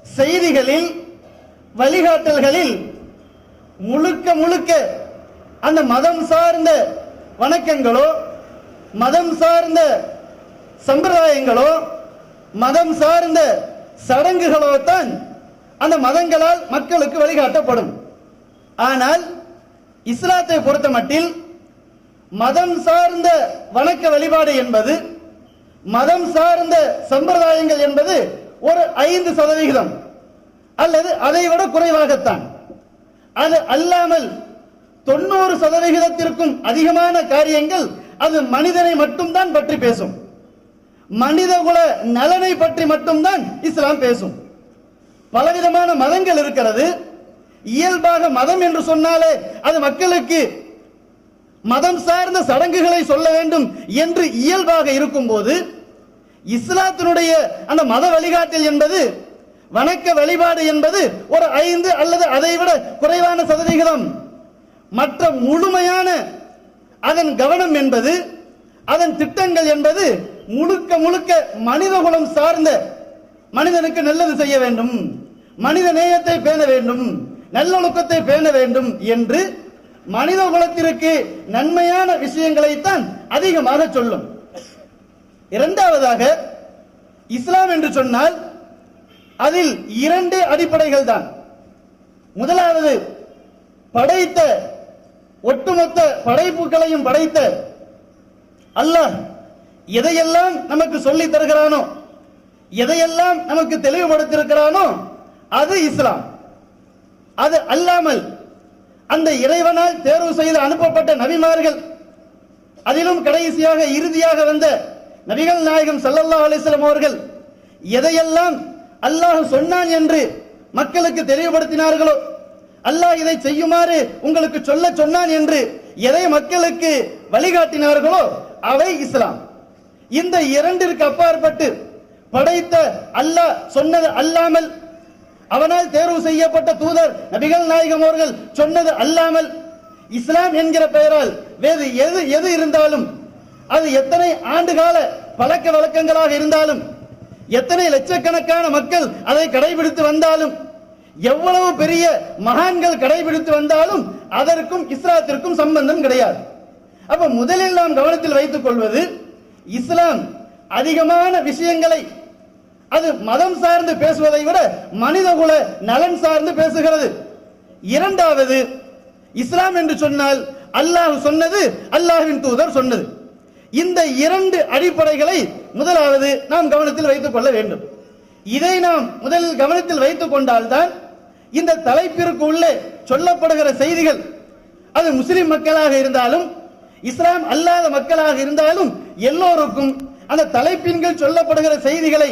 செய்திகளில், வழிகாட்டல்களில் முழுக்க முழுக்க அந்த மதம் சார்ந்த வணக்கங்களோ, மதம் சார்ந்த சம்பிரதாயங்களோ, மதம் சார்ந்த சடங்குகளோ தான் அந்த மதங்களால் மக்களுக்கு வழிகாட்டப்படும். ஆனால் இஸ்லாத்தை பொறுத்த மட்டில் மதம் சார்ந்த வணக்க வழிபாடு என்பது, மதம் சார்ந்த சம்பிரதாயங்கள் என்பது ஒரு 5% அல்லது அதை விட குறைவாகத்தான். அது அல்லாமல் 90% அதிகமான காரியங்கள் அது மனிதனை மட்டும்தான் பற்றி பேசும். மனிதகுல நலனை பற்றி மட்டும்தான் இஸ்லாம் பேசும். பலவிதமான மதங்கள் இருக்கிறது. இயல்பாக மதம் என்று சொன்னாலே அது மக்களுக்கு மதம் சார்ந்த சடங்குகளை சொல்ல வேண்டும் என்று இயல்பாக இருக்கும் போது, இஸ்லாத்தினுடைய அந்த மத வழிகாட்டல் என்பது, வணக்க வழிபாடு என்பது ஒரு 5 அல்லது அதை விட குறைவான சதவிகிதம். மற்ற முழுமையான அதன் கவனம் என்பது, அதன் திட்டங்கள் என்பது முழுக்க முழுக்க மனிதகுலம் சார்ந்த, மனிதனுக்கு நல்லது செய்ய வேண்டும், மனித நேயத்தை பேண வேண்டும், நல்லொழுக்கத்தை பேண வேண்டும் என்று மனித குலத்திற்கு நன்மையான விஷயங்களைத்தான் அதிகமாக சொல்லும். இரண்டாவதாக, இஸ்லாம் என்று சொன்னால் அதில் 2 அடிப்படைகள் தான். முதலாவது, படைத்த ஒட்டுமொத்த படைப்புகளையும் படைத்த அல்லாஹ் எதையெல்லாம் நமக்கு சொல்லி தருகிறானோ, எதையெல்லாம் நமக்கு தெளிவுபடுத்தியிருக்கிறானோ அது இஸ்லாம். அது அல்லாமல் அந்த இறைவனால் தேர்வு செய்து அனுப்பப்பட்ட நபிமார்கள், அதிலும் கடைசியாக இறுதியாக வந்த நபிகள் நாயகம் ஸல்லல்லாஹு அலைஹி வஸல்லம் அவர்கள் எதையெல்லாம் அல்லாஹ் சொன்னான் என்று மக்களுக்கு தெளிவுபடுத்தினார்களோ, அல்லாஹ் இதை செய்யுமாறு உங்களுக்கு சொல்ல சொன்னான் என்று எதை மக்களுக்கு வழிகாட்டினார்களோ அவை இஸ்லாம். இந்த 2ற்கு அப்பாற்பட்டு படைத்த அல்லாஹ் சொன்னது அல்லாமல், அவனால் தேர்வு செய்யப்பட்ட தூதர் நபிகள் நாயகம் அவர்கள் சொன்னது அல்லாமல், இஸ்லாம் என்கிற பெயரால் வேறு எது இருந்தாலும், அது எத்தனை ஆண்டுகால பழக்க வழக்கங்களாக இருந்தாலும், எத்தனை லட்சக்கணக்கான மக்கள் அதை கடைபிடித்து வந்தாலும், எவ்வளவு பெரிய மகான்கள் கடைபிடித்து வந்தாலும் அதற்கும் இஸ்லாத்திற்கும் சம்பந்தம் கிடையாது. அப்ப முதலில் நாம் கவனத்தில் வைத்துக் கொள்வது, இஸ்லாம் அதிகமான விஷயங்களை அது மதம் சார்ந்து பேசுவதை விட மனிதகுல நலன் சார்ந்து பேசுகிறது. இரண்டாவது, இஸ்லாம் என்று சொன்னால் அல்லாஹ் சொன்னது, அல்லாஹ்வின் தூதர் சொன்னது. இந்த இரண்டு அடிப்படைகளை முதலாவது நாம் கவனத்தில் வைத்துக் கொள்ள வேண்டும். இதை நாம் முதலில் கவனத்தில் வைத்துக் கொண்டால்தான் இந்த தலைப்பிற்கு உள்ளே சொல்லப்படுகிற செய்திகள், அது முஸ்லிம் மக்களாக இருந்தாலும் இஸ்லாம் அல்லாத மக்களாக இருந்தாலும் எல்லோருக்கும் அந்த தலைப்பின் கீழ் சொல்லப்படுகிற செய்திகளை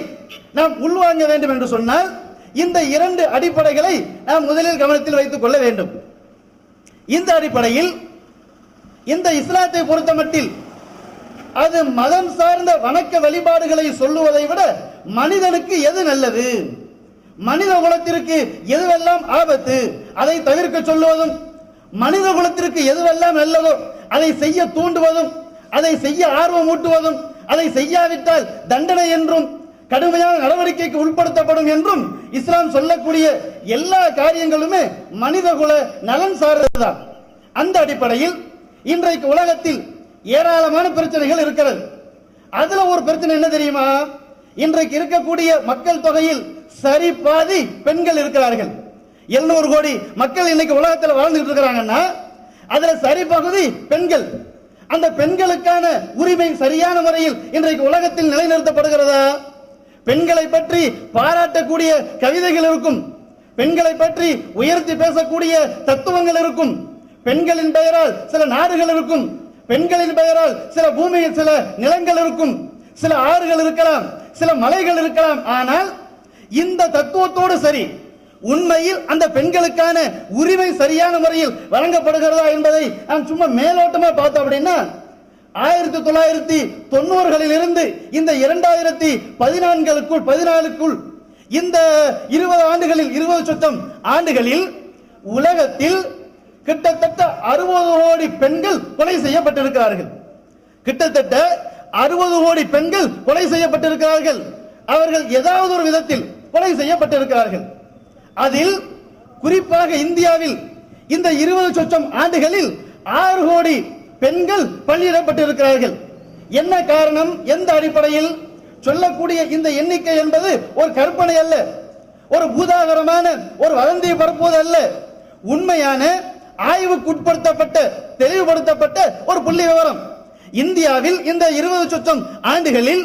நாம் உள்வாங்க வேண்டும் என்று சொன்னால் இந்த இரண்டு அடிப்படைகளை நாம் முதலில் கவனத்தில் வைத்துக் கொள்ள வேண்டும். இந்த அடிப்படையில் இந்த இஸ்லாத்தை பொறுத்தமட்டில் அது மதம் சார்ந்த வணக்க வழிபாடுகளை சொல்லுவதை விட மனிதனுக்கு எது நல்லது, மனித குலத்திற்கு எதுவெல்லாம் ஆபத்து அதை தவிர்க்க சொல்லுவதும், மனித குலத்திற்கு எதுவெல்லாம் நல்லதோ அதை செய்ய தூண்டுவதும், அதை செய்ய ஆர்வம் ஊட்டுவதும், அதை செய்யாவிட்டால் தண்டனை என்றும் கடுமையான நடவடிக்கைக்கு உட்படுத்தப்படும் என்றும் இஸ்லாம் சொல்லக்கூடிய எல்லா காரியங்களுமே மனிதகுல நலன் சார்ந்ததுதான். அந்த அடிப்படையில் இன்றைக்கு உலகத்தில் ஏராளமான பிரச்சனைகள் இருக்கிறது. அதுல ஒரு பிரச்சனை என்ன தெரியுமா? இன்றைக்கு இருக்கக்கூடிய மக்கள் தொகையில் சரி பாதி பெண்கள் இருக்கிறார்கள். 700 கோடி மக்கள் இன்னைக்கு உலகத்தில் வாழ்ந்துட்டு இருக்கிறாங்கன்னா அதுல சரி பகுதி பெண்கள். அந்த பெண்களுக்கான உரிமை சரியான முறையில் இன்றைக்கு உலகத்தில் நிலைநிறுத்தப்படுகிறதா? பெண்களை பற்றி பாராட்டக்கூடிய கவிதைகள் இருக்கும், பெண்களை பற்றி உயர்த்தி பேசக்கூடிய தத்துவங்கள் இருக்கும், பெண்களின் பெயரால் சில நாடுகள் இருக்கும், பெண்களின் பெயரால் சில பூமியில் சில நிலங்கள் இருக்கும், சில ஆறுகள் இருக்கலாம், சில மலைகள் இருக்கலாம். ஆனால் இந்த தத்துவத்தோடு சரி உண்மையில் அந்த பெண்களுக்கான உரிமை சரியான முறையில் வழங்கப்படுகிறதா என்பதை நாம் சும்மா மேலோட்டமா பார்த்தோம் அப்படின்னா 1990களில் இருந்து இந்த 2014க்குள் இந்த 20 ஆண்டுகளில் 20 சொச்சம் ஆண்டுகளில் உலகத்தில் கிட்டத்தட்ட 60 கோடி பெண்கள் கொலை செய்யப்பட்டிருக்கிறார்கள். கிட்டத்தட்ட 60 கோடி பெண்கள் கொலை செய்யப்பட்டிருக்கிறார்கள். அவர்கள் ஏதாவது ஒரு விதத்தில் கொலை செய்யப்பட்டிருக்கிறார்கள். அதில் குறிப்பாக இந்தியாவில் இந்த 20 சொச்சம் ஆண்டுகளில் 6 கோடி பெண்கள் பள்ளியிடப்பட்டிருக்கிறார்கள். என்ன காரணம்? எந்த அடிப்படையில்? சொல்லக்கூடிய இந்த எண்ணிக்கை என்பது ஒரு கற்பனை அல்ல, ஒரு பூதாகரமான ஒரு வதந்தியை பரப்புவது அல்ல, உண்மையான ஆய்வுக்குட்படுத்தப்பட்ட தெளிவுபடுத்தப்பட்ட ஒரு புள்ளி விவரம். இந்தியாவில் இந்த 20 சொச்சம் ஆண்டுகளில்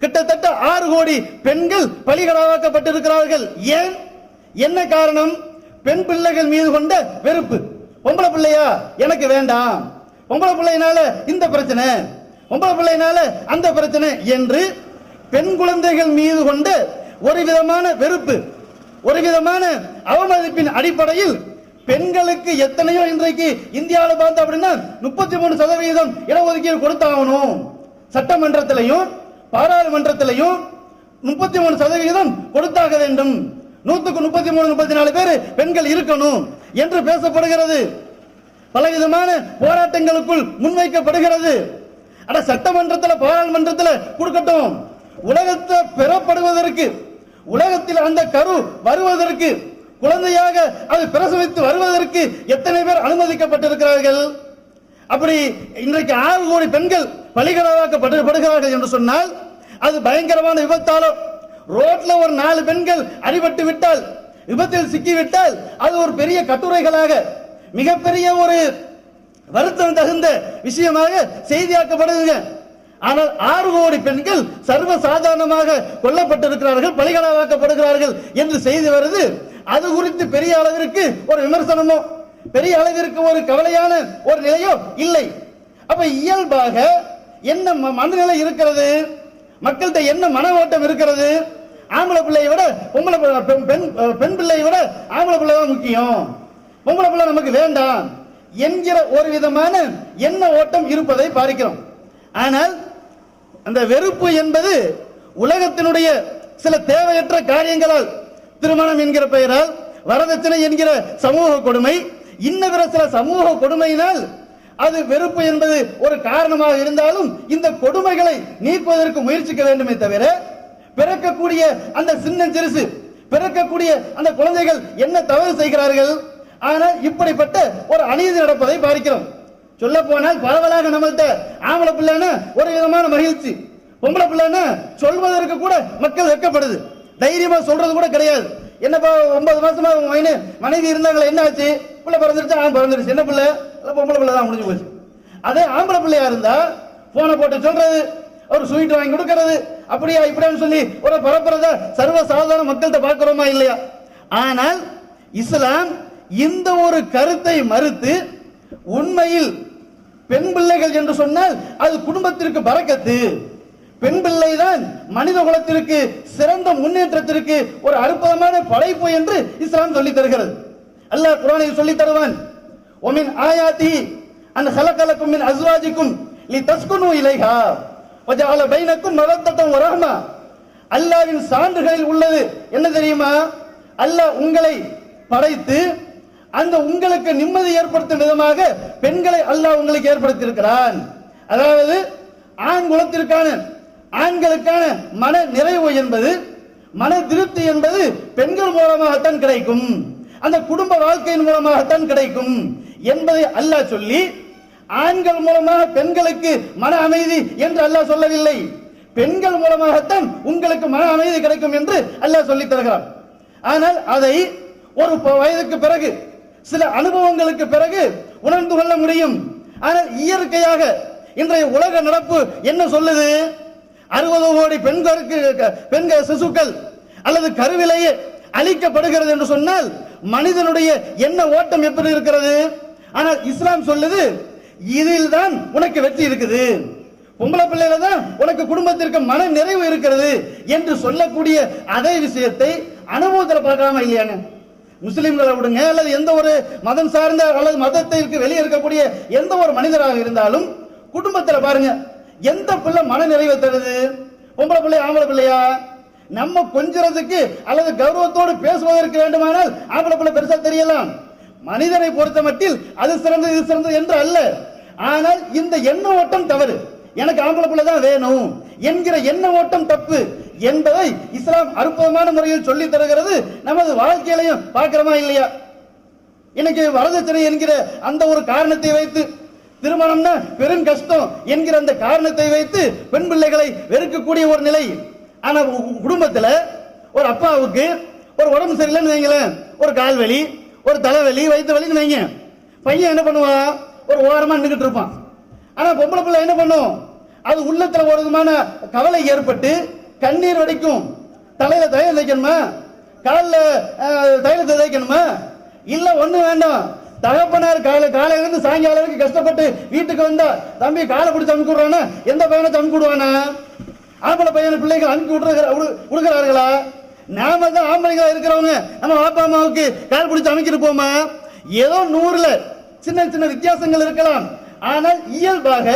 கிட்டத்தட்ட 6 கோடி பெண்கள் பலிகடாவாக்கப்பட்டிருக்கிறார்கள். ஏன்? என்ன காரணம்? பெண் பிள்ளைகள் மீது கொண்ட வெறுப்பு. பொம்பளை பிள்ளையா எனக்கு வேண்டாம், பொம்பளை பிள்ளையினால இந்த பிரச்சனை, பொம்பளை பிள்ளையினால அந்த பிரச்சனை என்று பெண் குழந்தைகள் மீது கொண்ட ஒரு விதமான வெறுப்பு, ஒரு விதமான அவமதிப்பின் அடிப்படையில் பெண்களுக்கு எத்தனையோ இன்றைக்கு இந்தியாவில் பார்த்தோம் அப்படின்னா 33% இடஒதுக்கீடு கொடுத்தாகணும். சட்டமன்றத்திலையும் பாராளுமன்றத்திலையும் 33% கொடுத்தாக வேண்டும். 100க்கு 33 34 பேர் பெண்கள் இருக்கணும் என்று பேசப்படுகிறது. பலவிதமான போராட்டங்களுக்குள் முன்வைக்கப்படுகிறது. அட சட்டமன்றத்தில் பாராளுமன்றத்தில் கொடுக்கட்டும். உலகத்தை பெறப்படுவதற்கு, உலகத்தில் அந்த கரு வருவதற்கு, குழந்தையாக அது பிரசவித்து வருவதற்கு எத்தனை பேர் அனுமதிக்கப்பட்டிருக்கிறார்கள்? அப்படி இன்றைக்கு 6 கோடி பெண்கள் பலிகடாவாக்கப்படுகிறார்கள் என்று சொன்னால் அது பயங்கரமான விபத்தாலோ, ரோட்ல ஒரு 4 பெண்கள் அடிபட்டு விட்டால், விபத்தில் சிக்கிவிட்டால் அது ஒரு பெரிய கட்டுரைகளாக, மிகப்பெரிய ஒரு வருத்தம் தகுந்த விஷயமாக செய்தியாக்கப்படுதுங்க. ஆனால் 6 கோடி பெண்கள் சர்வ சாதாரணமாக கொல்லப்பட்டிருக்கிறார்கள், பலிகடாவாக்கப்படுகிறார்கள் என்று செய்தி வருது. அது குறித்து பெரிய அளவிற்கு ஒரு விமர்சனமோ பெரிய அளவிற்கு ஒரு கவலையான ஒரு நிலையோ இல்லை. அப்ப இயல்பாக என்ன மனநிலை இருக்கிறது? மக்கள்கிட்ட என்ன மன ஓட்டம் இருக்கிறது? ஆம்பளை பிள்ளையை விட பொம்பளை பெண் பிள்ளையை விட ஆம்பளை பிள்ளை தான் முக்கியம், பொம்பளை பிள்ளை நமக்கு வேண்டாம் என்கிற ஒரு விதமான எண்ண ஓட்டம் இருப்பதை பார்க்கிறோம். ஆனால் அந்த வெறுப்பு என்பது உலகத்தினுடைய சில தேவையற்ற காரியங்களால், திருமணம் என்கிற பெயரால், வரதட்சணை என்கிற சமூக கொடுமை, இன்னபிற சில சமூக கொடுமையினால் அது வெறுப்பு என்பது ஒரு காரணமாக இருந்தாலும் இந்த கொடுமைகளை நீக்குவதற்கு முயற்சிக்க வேண்டுமே தவிர பிறக்கக்கூடிய அந்த சின்ன சிறுசு, பிறக்கக்கூடிய அந்த குழந்தைகள் என்ன தவறு செய்கிறார்கள்? ஆனால் இப்படிப்பட்ட ஒரு அநீதி நடப்பதை பார்க்கிறோம். சொல்ல போனால் பரவலாக நம்மள்கிட்ட ஆம்பளை பிள்ளைன்னா ஒரு விதமான மகிழ்ச்சி, பொம்பளை பிள்ளைன்னா சொல்வதற்கு கூட மக்கள் வெட்கப்படுது, தைரியமா சொல்றது கூட கிடையாது. என்னப்பா 9 மாசமா மனைவி இருந்தாங்களே, என்ன ஆச்சு? பிள்ளை பிறந்துருச்சு, பிறந்துருச்சு, என்ன பிள்ளை? பொம்பளை பிள்ளை தான், முடிஞ்சு போச்சு. அதே ஆம்பளை பிள்ளையா இருந்தா போனை போட்டு சொல்றது, ஒரு ஸ்வீட் வாங்கி கொடுக்கறது, அப்படியா இப்படின்னு சொல்லி ஒரு பரப்புறத சர்வ சாதாரண மக்கள்கிட்ட பார்க்கிறோமா இல்லையா? ஆனால் இஸ்லாம் இந்த ஒரு கருத்தை மறுத்து, உண்மையில் பெண் பிள்ளைகள் என்று சொன்னால் அது குடும்பத்திற்கு பரக்கத்து, பெண் பிள்ளை தான் மனித குலத்திற்கு சிறந்த முன்னேற்றத்திற்கு ஒரு அற்புதமான படைப்பு என்று இஸ்லாம் சொல்லி தருகிறது. அல்லாஹ் குர்ஆனில் சொல்லி தருவான், ஒமின் ஆயாத்தி அன் ஹலகலக்கும் மின் அஸ்வாஜிக்கும் லிதஸ்குனு இலைஹா வஜஅல பைனக்கும் மவத்தத்தன் வரஹ்மா. அல்லாஹ்வின் சான்றுகளில் உள்ளது என்ன தெரியுமா? அல்லாஹ் உங்களை படைத்து அந்த உங்களுக்கு நிம்மதி ஏற்படுத்தும் விதமாக பெண்களை அல்லாஹ் உங்களுக்கு ஏற்படுத்தி இருக்கிறான். அதாவது ஆண் குலத்திற்கான ஆண்களுக்கான மன நிறைவு என்பது, மன திருப்தி என்பது பெண்கள் மூலமாகத்தான் கிடைக்கும், அந்த குடும்ப வாழ்க்கையின் மூலமாகத்தான் கிடைக்கும் என்பதை அல்லாஹ் சொல்லி, ஆண்கள் மூலமாக பெண்களுக்கு மன அமைதி என்று அல்லாஹ் சொல்லவில்லை, பெண்கள் மூலமாகத்தான் உங்களுக்கு மன அமைதி கிடைக்கும் என்று அல்லாஹ் சொல்லி தருகிறார். ஆனால் அதை ஒரு வயதுக்கு பிறகு, சில அனுபவங்களுக்கு பிறகு உணர்ந்து கொள்ள முடியும். ஆனால் இயற்கையாக இன்றைய உலக நடப்பு என்ன சொல்லுது? 60 கோடி பெண்கள் சிசுக்கள் அல்லது கருவிலேயே அழிக்கப்படுகிறது என்று சொன்னால் மனிதனுடைய எண்ண ஓட்டம் எப்படி இருக்கிறது? ஆனால் இஸ்லாம் சொல்லுது, இதில் தான் உனக்கு வெற்றி இருக்குது, பொம்பளை பிள்ளையில தான் உனக்கு குடும்பத்திற்கு மன நிறைவு இருக்கிறது என்று சொல்லக்கூடிய அதே விஷயத்தை அனுபவத்தில் பார்க்காம இல்லையாங்க? முஸ்லிம்களை விடுங்க, அல்லது எந்த ஒரு மதம் சார்ந்த அல்லது மதத்திற்கு வெளியே இருக்கக்கூடிய எந்த ஒரு மனிதராக இருந்தாலும் குடும்பத்தில் பாருங்க, எந்த பிள்ளை மன நிறைவை தருது? பொம்பளை பிள்ளையா ஆம்பளை பிள்ளையா? நம்ம கொஞ்சறதுக்கு அல்லது கௌரவத்தோடு பேசுவதற்கு வேண்டுமானால் ஆம்பளை பிள்ளை பெருசா தெரியலாம், மனிதனை பொறுத்த மட்டில் அது சிறந்தது இது சிறந்தது என்று அல்ல. ஆனால் இந்த எண்ண ஓட்டம் தவறு, எனக்கு ஆம்பளை பிள்ளை தான் வேணும் என்கிற எண்ண ஓட்டம் தப்பு என்பதை இஸ்லாம் அற்புதமான முறையில் சொல்லி தருகிறது. நமது வாழ்க்கையிலையும் பார்க்கிறோமா இல்லையா? இன்னைக்கு வரதட்சணை என்கிற அந்த ஒரு காரணத்தை வைத்து, திருமணம்னா பெரும் கஷ்டம் என்கிற அந்த காரணத்தை வைத்து பெண் பிள்ளைகளை வெறுக்கக்கூடிய ஒரு நிலை. ஆனா குடும்பத்துல ஒரு அப்பாவுக்கு ஒரு உடம்பு சரியில்லைன்னு வைங்களேன், ஒரு கால்வலி, ஒரு தலைவலி, வயிற்று வலின்னு வைங்க, பையன் என்ன பண்ணுவான்? ஒரு ஓரமா நின்றுட்டு இருப்பான். ஆனா பொம்பளை பிள்ளை என்ன பண்ணும்? அது உள்ளத்துல ஒரு விதமான கவலை ஏற்பட்டு கண்ணீர் வடிக்கும். தலையில தைலம் தைக்கணுமா, காலில் தைலத்தை தைக்கணுமா? இல்ல ஒண்ணு வேண்டாம், தகப்பனார் காலையில இருந்து சாயங்காலம் வரைக்கும் கஷ்டப்பட்டு வீட்டுக்கு வந்தா தம்பி காலை பிடிச்சி அமுக்கி விடுறானா? எந்த பையனை அமுக்கி விடுவானா? ஆம்பளை பையனை பிள்ளைகள் அனுப்பி விடுகிறார்களா? நாம தான் ஆம்பளைங்களா இருக்கிறவங்க நம்ம அப்பா அம்மாவுக்கு கால் பிடிச்சி அமைக்கிட்டு போமா? ஏதோ 100ல சின்ன சின்ன வித்தியாசங்கள் இருக்கலாம். ஆனால் இயல்பாக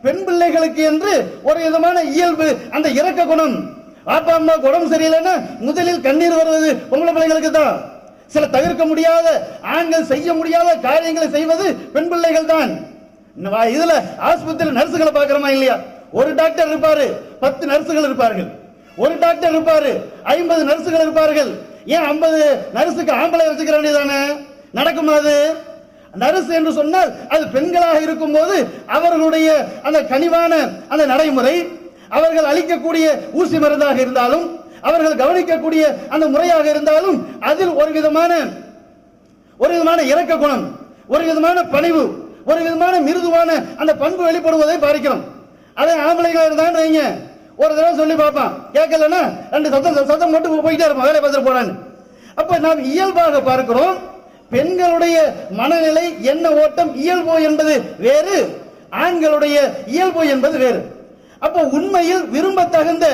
பெண் பிள்ளைகளுக்கு என்று ஒரு விதமான இயல்பு, அந்த இரக்க குணம். அப்பா அம்மா உடம்பு சரியில்லைன்னா முதலில் கண்ணீர் வருவது பொம்பளை பிள்ளைகளுக்கு தான். சில தவிர்க்க முடியாத, ஆண்கள் செய்ய முடியாத காரியங்களை செய்வது பெண் பிள்ளைகள் தான். இதுல ஆஸ்பத்திரி நர்சுகளை பார்க்கிறோமா இல்லையா? ஒரு டாக்டர் இருப்பாரு, 10 நர்சுகள் இருப்பார்கள். ஒரு டாக்டர் இருப்பாரு, 50 நர்சுகள் இருப்பார்கள். ஏன் 50 நர்சுக்கு ஆம்பளை வச்சுக்கிற வேண்டியதானே? நடக்குமா? அது நர்ஸ் என்று சொன்னால் அது பெண்களாக இருக்கும் போது அவர்களுடைய அந்த கனிவான அந்த நடைமுறை, அவர்கள் அளிக்கக்கூடிய ஊசி மருந்தாக இருந்தாலும், அவர்கள் கவனிக்கக்கூடிய அந்த முறையாக இருந்தாலும் அதில் ஒரு விதமான இரக்க குணம், ஒரு விதமான பணிவு, ஒரு விதமான மிருதுவான அந்த பண்பு வெளிப்படுவதை பார்க்கிறோம். அதே ஆம்பளைగా இருந்தான்னு வைங்க, ஒரு தடவை சொல்லி பார்ப்பான், கேட்கலன்னா 2 சத்தம் மட்டும் போயிட்டே இருப்பான், வேலை பார்த்துட்டு போறான்னு. அப்ப நாம் இயல்பாக பார்க்கிறோம், பெண்களுடைய மனநிலை எண்ண ஓட்டம் இயல்பு என்பது வேறு, ஆண்களுடைய இயல்பு என்பது வேறு. அப்போ உண்மையில் விரும்ப தகுந்த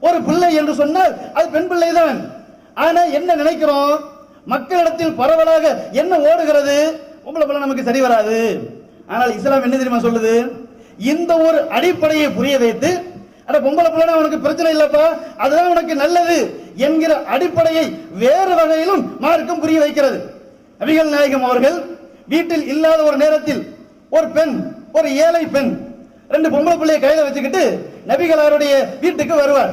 ஒரு பிள்ளை என்று சொன்னால் அது பெண் பிள்ளை தான். ஆனா என்ன நினைக்கிறோம்? மக்களிடத்தில் பரவலாக என்ன ஓடுகிறது? பொம்பளை பிள்ளை நமக்கு சரி வராது. ஆனால் இஸ்லாம் என்ன தெரியுமா சொல்லுது? இந்த ஒரு அடிப்படையை புரிய வைத்து, அட பொம்பளை பிள்ளை உனக்கு பிரச்சனை இல்லப்பா, அதுதான் உனக்கு நல்லது என்கிற அடிப்படையை வேறு வகையிலும் மார்க்கம் புரிய வைக்கிறது. நபிகள் நாயகம் அவர்கள் வீட்டில் இல்லாத ஒரு நேரத்தில் ஒரு பெண், ஒரு ஏழை பெண் 2 பொம்பளை பிள்ளையை கையில வச்சுக்கிட்டு நபிகளாருடைய வீட்டுக்கு வருவார்.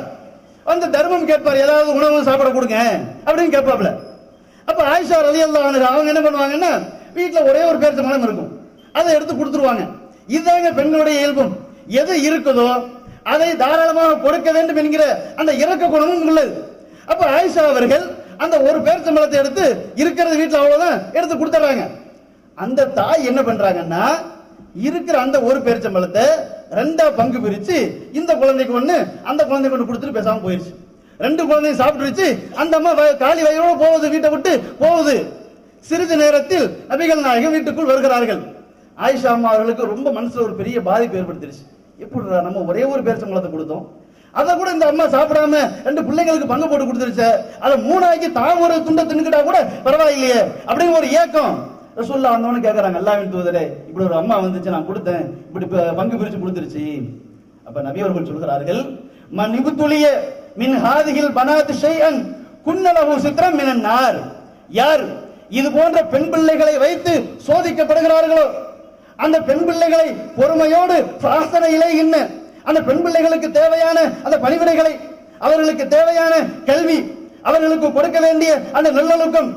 அந்த தர்மம் கேட்பார், ஏதாவது உணவு சாப்பிட கொடுங்க அப்படின்னு கேட்பாப்ல. அப்ப ஆயிஷா ரலியல்லாஹு அன்ஹா அவங்க என்ன பண்ணுவாங்கன்னா, வீட்டுல ஒரே ஒரு பேரிச்சம்பழம் இருக்கும், அதை எடுத்து கொடுத்துருவாங்க. இதுதாங்க பெண்களுடைய இயல்பும். எது இருக்குதோ அதை தாராளமாக கொடுக்க வேண்டும் என்கிற அந்த இரக்க குணமும் உள்ளது. அப்ப ஆயிஷா அவர்கள் அந்த ஒரு பேரிச்சம்பழத்தை எடுத்து இருக்கிறது வீட்டுல அவ்வளவுதான் எடுத்து கொடுத்துறாங்க. அந்த தாய் என்ன பண்றாங்கன்னா, இருக்கிற அந்த ஒரு பேரிச்சம்பழத்தை 2 பங்கு பிரிச்சு இந்த குழந்தைக்கு ஒண்ணு அந்த குழந்தைக்கு ஒண்ணு கொடுத்துட்டு பேசாம போயிருச்சு. 2 குழந்தையும் சாப்பிட்டுருச்சு. அந்த அம்மா காலி வயிறோட போகுது, வீட்டை விட்டு போகுது. சிறிது நேரத்தில் நபிகள் நாயகம் வீட்டுக்குள் வருகிறார்கள். ஆயிஷா அம்மா அவர்களுக்கு ரொம்ப மனசுல ஒரு பெரிய பாதிப்பு ஏற்படுத்திருச்சு. எப்படி நம்ம ஒரே ஒரு பேரிச்சம்பழத்தை கொடுத்தோம், அதை கூட இந்த அம்மா சாப்பிடாம 2 பிள்ளைங்களுக்கு பங்கு போட்டு கொடுத்துருச்சு, அதை 3 ஆக்கி தான் ஒரு துண்டை தின்னுக்கிட்டா கூட பரவாயில்லையே அப்படின்னு ஒரு ஏக்கம். ரசூலுல்லாஹ் வந்தவனு கேட்கறாங்க, அல்லாஹ்வின் தூதரே, இப்படி ஒரு அம்மா வந்துச்சு, நான் கொடுத்தேன், இப்படி பங்கு பிரிச்சு கொடுத்துருச்சு. அப்ப நபி அவர்கள் சொல்கிறார்கள், மன் இப்துலிய மின் ஹாதிஹில் பனாத் ஷைஅன் குன்னலஹு சித்ரம் மினன் நார். யார் இது போன்ற பெண் பிள்ளைகளை வைத்து சோதிக்கப்படுகிறார்களோ, அந்த பெண் பிள்ளைகளை பொறுமையோடு பிரார்த்தனை இலையின்னு அந்த பெண் பிள்ளைகளுக்கு தேவையான அந்த பணிவிடைகளை, அவர்களுக்கு தேவையான கல்வி, அவர்களுக்கு கொடுக்க வேண்டிய அந்த நல்லொழுக்கம்,